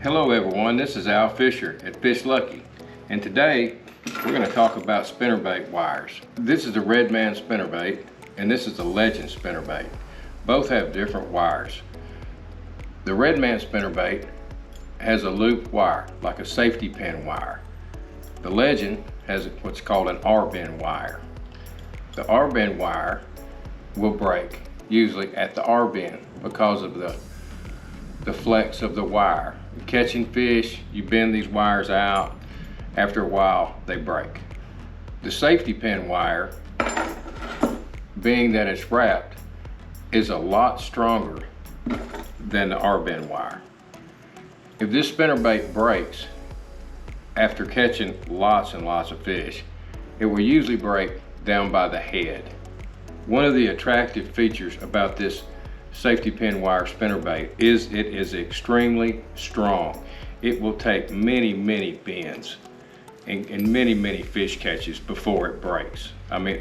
Hello everyone, this is Al Fisher at Fish Lucky, and today we're going to talk about spinnerbait wires. This is the Red Man spinnerbait and this is the Legend spinnerbait. Both have different wires. The Red Man spinnerbait has a loop wire, like a safety pin wire. The Legend has what's called an R-bend wire. The R-bend wire will break usually at the R-bend because of the flex of the wire. You're catching fish, you bend these wires out, after a while they break. The safety pin wire, being that it's wrapped, is a lot stronger than the R-bend wire. If this spinnerbait breaks after catching lots and lots of fish, it will usually break down by the head. One of the attractive features about this safety pin wire spinnerbait is it is extremely strong. It will take many bends and many fish catches before it breaks. I mean,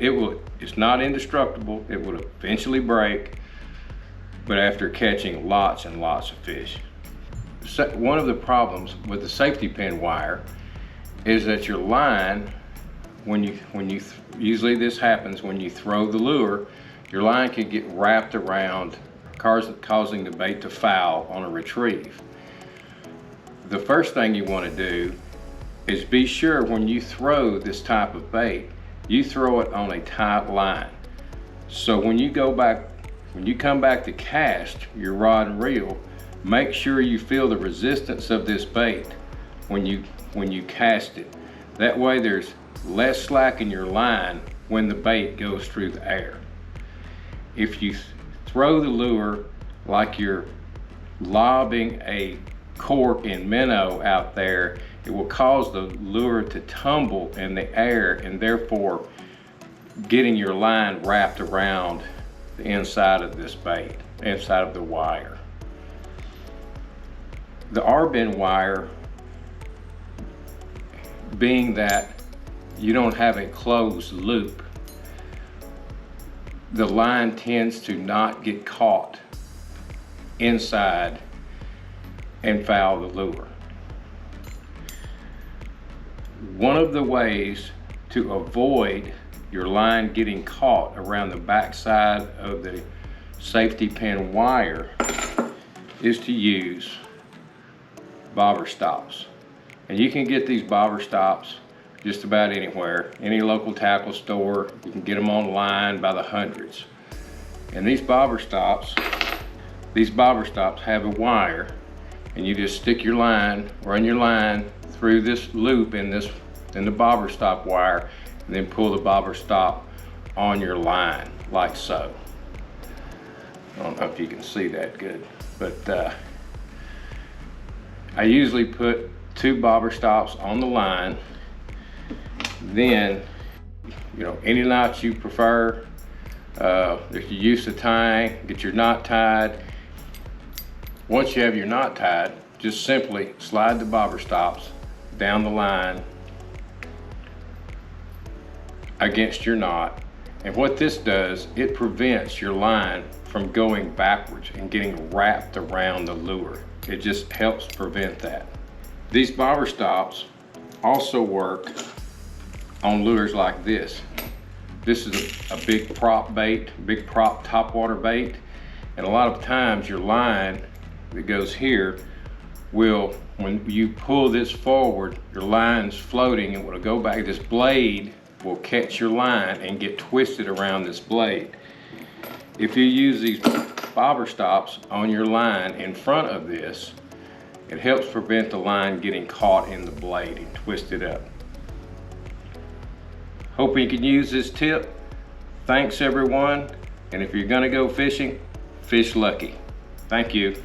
it's not indestructible. It will eventually break, but after catching lots and lots of fish. One of the problems with the safety pin wire is that your line, usually this happens when you throw the lure, your line can get wrapped around, causing the bait to foul on a retrieve. The first thing you want to do is be sure when you throw this type of bait, you throw it on a tight line. So when you come back to cast your rod and reel, make sure you feel the resistance of this bait when you cast it. That way there's less slack in your line when the bait goes through the air. If you throw the lure like you're lobbing a cork in minnow out there, it will cause the lure to tumble in the air and therefore getting your line wrapped around the inside of this bait, inside of the wire. The R-bend wire, being that you don't have a closed loop, the line tends to not get caught inside and foul the lure. One of the ways to avoid your line getting caught around the backside of the safety pin wire is to use bobber stops. And you can get these bobber stops just about anywhere, any local tackle store. You can get them online by the hundreds. And these bobber stops have a wire, and you just stick your line, run your line through this loop in the bobber stop wire, and then pull the bobber stop on your line like so. I don't know if you can see that good, but I usually put 2 bobber stops on the line. Then, any knots you prefer, if you're used to tying, get your knot tied. Once you have your knot tied, just simply slide the bobber stops down the line against your knot. And what this does, it prevents your line from going backwards and getting wrapped around the lure. It just helps prevent that. These bobber stops also work on lures like this. This is a big prop bait, big prop topwater bait, and a lot of times your line that goes here will, when you pull this forward, your line's floating and will go back. This blade will catch your line and get twisted around this blade. If you use these bobber stops on your line in front of this, it helps prevent the line getting caught in the blade and twisted up. Hope you can use this tip. Thanks everyone, and if you're gonna go fishing, fish lucky. Thank you.